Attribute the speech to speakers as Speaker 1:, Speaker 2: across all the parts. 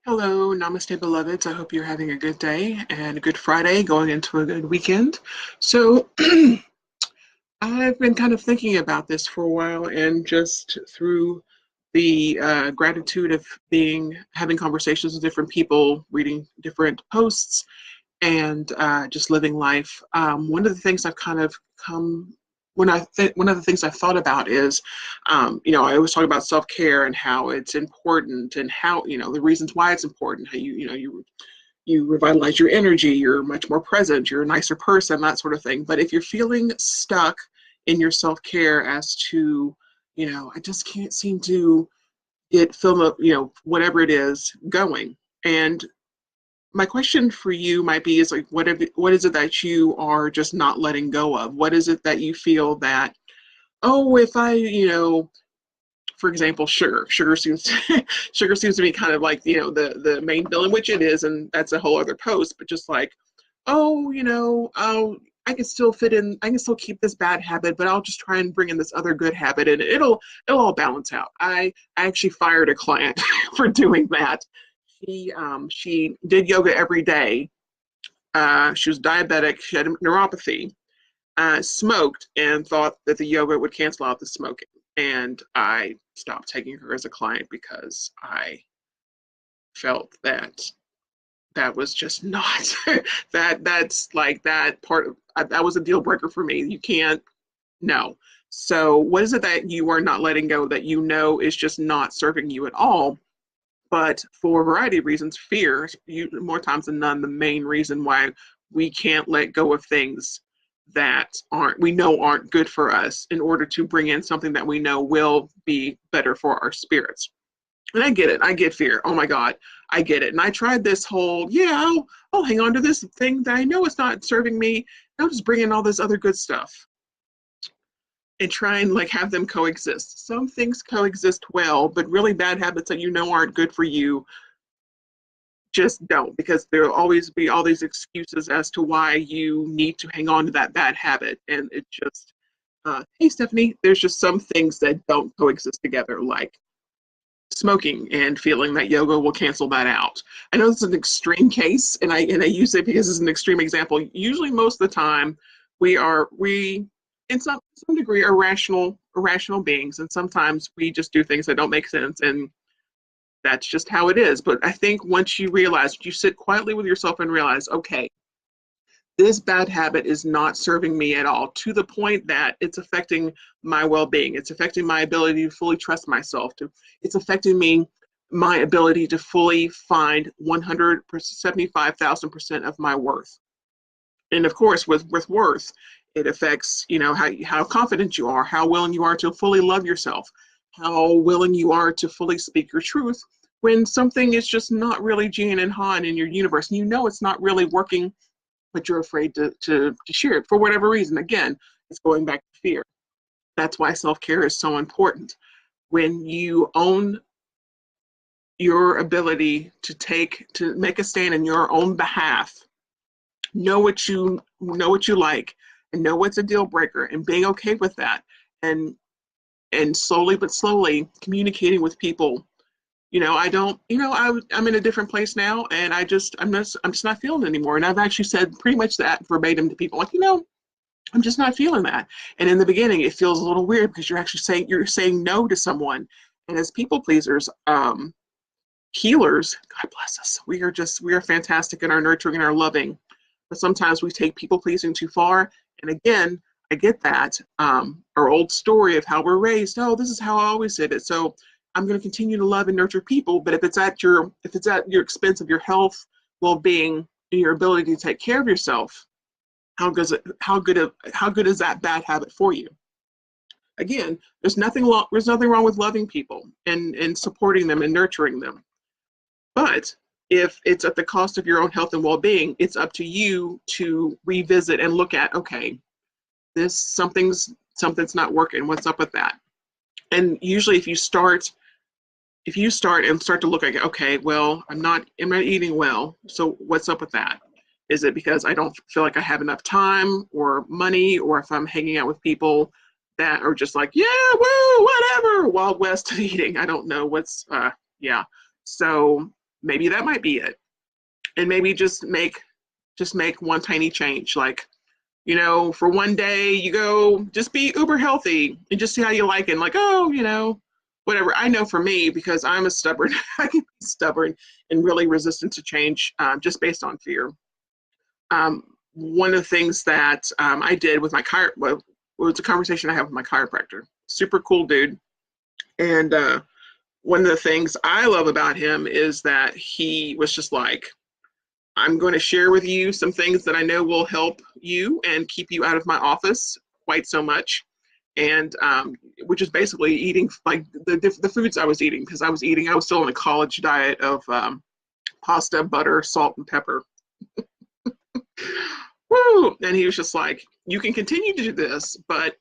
Speaker 1: Hello, namaste, beloveds. I hope you're having a good day and a good Friday, going into a good weekend. So, I've been kind of thinking about this for a while, and just through the gratitude of having conversations with different people, reading different posts, and just living life. One of the things I've kind of come one of the things I've thought about is, I always talk about self care and how it's important, and how the reasons why it's important. How you revitalize your energy, you're much more present, you're a nicer person, that sort of thing. But if you're feeling stuck in your self care as to, I just can't seem to get film up, whatever it is going. And my question for you might be is like, what is it that you are just not letting go of? What is it that you feel that, oh, if I, for example, sugar seems to, sugar seems to be kind of like, the main villain, which it is, and that's a whole other post. But just like, oh, I can still fit in, I can still keep this bad habit, but I'll just try and bring in this other good habit, and it'll all balance out. I actually fired a client for doing that. She did yoga every day. She was diabetic. She had neuropathy. Smoked and thought that the yoga would cancel out the smoking. And I stopped taking her as a client because I felt that that was just not that's like that part of, that was a deal breaker for me. You can't, no. So what is it that you are not letting go, that is just not serving you at all? But for a variety of reasons, fear, more times than none, the main reason why we can't let go of things that aren't good for us, in order to bring in something that we know will be better for our spirits. And I get it. I get fear. Oh my God, I get it. And I tried this whole, I'll hang on to this thing that I know is not serving me. I'll just bring in all this other good stuff and try and like have them coexist. Some things coexist well, but really bad habits that aren't good for you just don't, because there'll always be all these excuses as to why you need to hang on to that bad habit. And it just, hey, Stephanie, there's just some things that don't coexist together, like smoking and feeling that yoga will cancel that out. I know it's an extreme case, and I use it because it's an extreme example. Usually, most of the time, we in some degree are rational beings, and sometimes we just do things that don't make sense, and that's just how it is. But I think once you sit quietly with yourself and realize, okay, this bad habit is not serving me at all, to the point that it's affecting my well-being. It's affecting my ability to fully trust myself. It's affecting my ability to fully find 175,000% of my worth. And of course, with worth, it affects, how confident you are, how willing you are to fully love yourself, how willing you are to fully speak your truth when something is just not really Jan and Han in your universe. And it's not really working, but you're afraid to share it for whatever reason. Again, it's going back to fear. That's why self-care is so important. When you own your ability to make a stand in your own behalf, know what you like, and know what's a deal breaker, and being okay with that, and slowly but slowly communicating with people. I don't, I'm in a different place now, and I'm just not feeling it anymore. And I've actually said pretty much that verbatim to people, like, I'm just not feeling that. And in the beginning, it feels a little weird, because you're saying no to someone. And as people pleasers, healers, God bless us, we are fantastic in our nurturing and our loving. But sometimes we take people pleasing too far. And again, I get that. Our old story of how we're raised, oh, this is how I always did it, so I'm going to continue to love and nurture people. But if it's at your expense of your health, well-being, and your ability to take care of yourself, how good is that bad habit for you? Again, there's nothing wrong with loving people and supporting them and nurturing them. But if it's at the cost of your own health and well-being, it's up to you to revisit and look at, okay, something's not working. What's up with that? And usually, if you start and start to look at, okay, well, I'm not eating well, so what's up with that? Is it because I don't feel like I have enough time or money, or if I'm hanging out with people that are just like, yeah, woo, whatever, Wild West eating? I don't know what's, yeah. So maybe that might be it. And maybe just make one tiny change. Like, for one day you go just be uber healthy and just see how you like it. And like, oh, whatever. I know for me, because I'm a stubborn, I can be stubborn and really resistant to change, just based on fear. One of the things that I did with my well, it was a conversation I had with my chiropractor. Super cool dude. And one of the things I love about him is that he was just like, I'm going to share with you some things that I know will help you and keep you out of my office quite so much. And which is basically eating like the foods I was eating, because I was still on a college diet of pasta, butter, salt, and pepper. Woo! And he was just like, you can continue to do this, but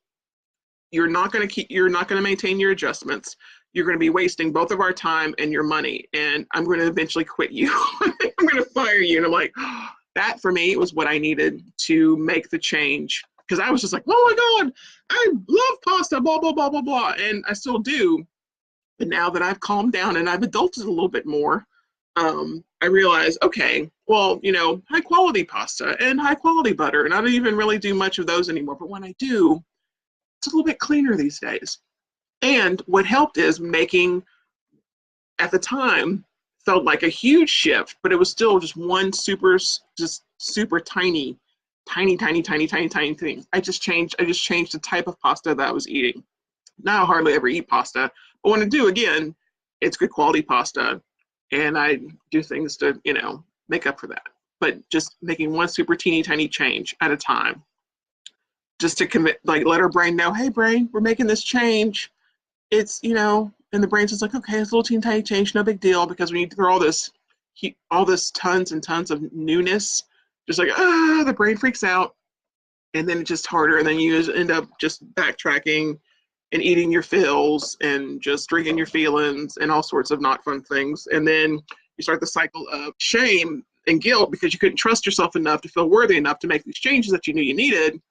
Speaker 1: you're not going to maintain your adjustments. You're going to be wasting both of our time and your money. And I'm going to eventually quit you. I'm going to fire you. And I'm like, oh, that for me was what I needed to make the change. Because I was just like, oh my God, I love pasta, blah, blah, blah, blah, blah. And I still do. But now that I've calmed down and I've adulted a little bit more, I realize, okay, well, high quality pasta and high quality butter. And I don't even really do much of those anymore. But when I do, it's a little bit cleaner these days. And what helped is making, at the time, felt like a huge shift, but it was still just super tiny, tiny, tiny, tiny, tiny, tiny thing. I just changed the type of pasta that I was eating. Now I hardly ever eat pasta, but when I do, again, it's good quality pasta, and I do things to, make up for that. But just making one super teeny tiny change at a time, just to commit, like let our brain know, hey brain, we're making this change. It's, and the brain's just like, okay, it's a little teeny tiny change, no big deal, because when you throw all this tons and tons of newness, just like, the brain freaks out, and then it's just harder, and then you end up just backtracking and eating your fills and just drinking your feelings and all sorts of not fun things. And then you start the cycle of shame and guilt because you couldn't trust yourself enough to feel worthy enough to make these changes that you knew you needed.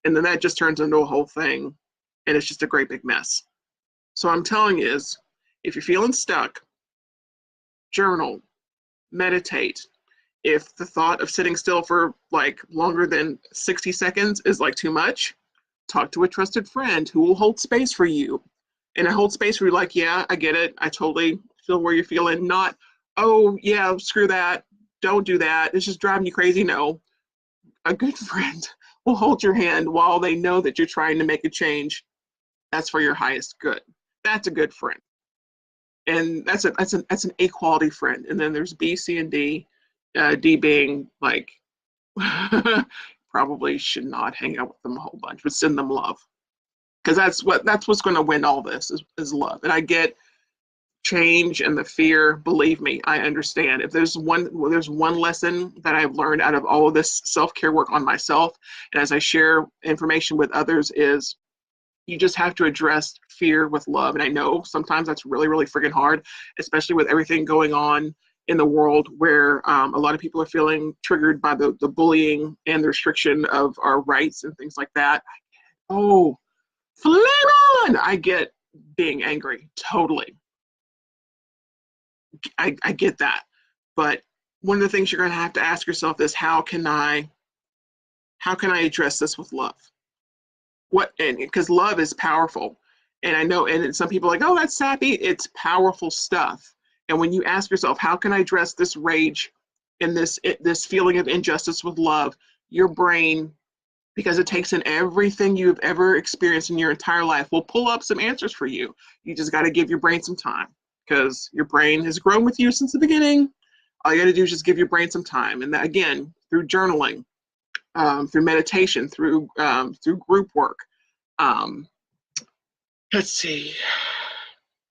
Speaker 1: And then that just turns into a whole thing, and it's just a great big mess. So I'm telling you is, if you're feeling stuck, journal, meditate. If the thought of sitting still for like longer than 60 seconds is like too much, talk to a trusted friend who will hold space for you. And I hold space where you're like, yeah, I get it. I totally feel where you're feeling. Not, oh, yeah, screw that. Don't do that. It's just driving you crazy. No, a good friend will hold your hand while they know that you're trying to make a change. That's for your highest good. That's a good friend. And that's an A quality friend. And then there's B, C, and D. D being like, probably should not hang out with them a whole bunch, but send them love, because that's what's going to win all this is love. And I get change and the fear. Believe me, I understand. If there's one lesson that I've learned out of all of this self-care work on myself, and as I share information with others, is you just have to address fear with love. And I know sometimes that's really, really freaking hard, especially with everything going on in the world, where a lot of people are feeling triggered by the bullying and the restriction of our rights and things like that. Oh, flame on! I get being angry, totally. I get that. But one of the things you're going to have to ask yourself is, how can I address this with love? Because love is powerful. And I know, and some people are like, oh, that's sappy. It's powerful stuff. And when you ask yourself, how can I address this rage and this feeling of injustice with love, your brain, because it takes in everything you've ever experienced in your entire life, will pull up some answers for you. You just got to give your brain some time, because your brain has grown with you since the beginning. All you got to do is just give your brain some time. And that, again, through journaling, through meditation, through group work. Let's see.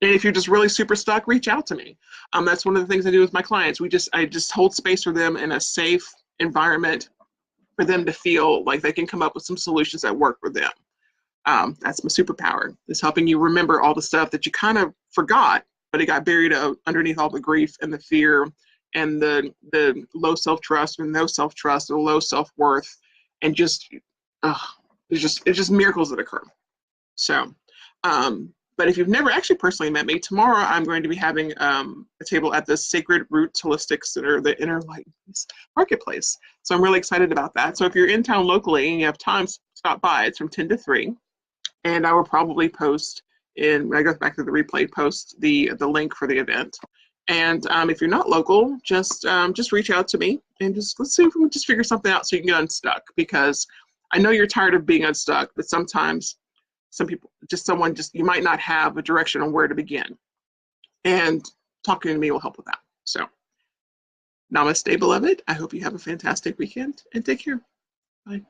Speaker 1: And if you're just really super stuck, reach out to me. That's one of the things I do with my clients. I just hold space for them in a safe environment for them to feel like they can come up with some solutions that work for them. That's my superpower, is helping you remember all the stuff that you kind of forgot, but it got buried underneath all the grief and the fear and the low self-trust and no self-trust and low self-worth, and just it's just miracles that occur. So But if you've never actually personally met me, tomorrow I'm going to be having a table at the Sacred Roots Holistic Center, the Inner Light Marketplace. So I'm really excited about that. So if you're in town locally and you have time, stop by. It's from 10 to 3. And I will probably post when I go back to the replay, post the link for the event. And if you're not local, just reach out to me and let's see if we can just figure something out so you can get unstuck. Because I know you're tired of being unstuck, but sometimes you might not have a direction on where to begin. And talking to me will help with that. So, namaste, beloved. I hope you have a fantastic weekend and take care. Bye.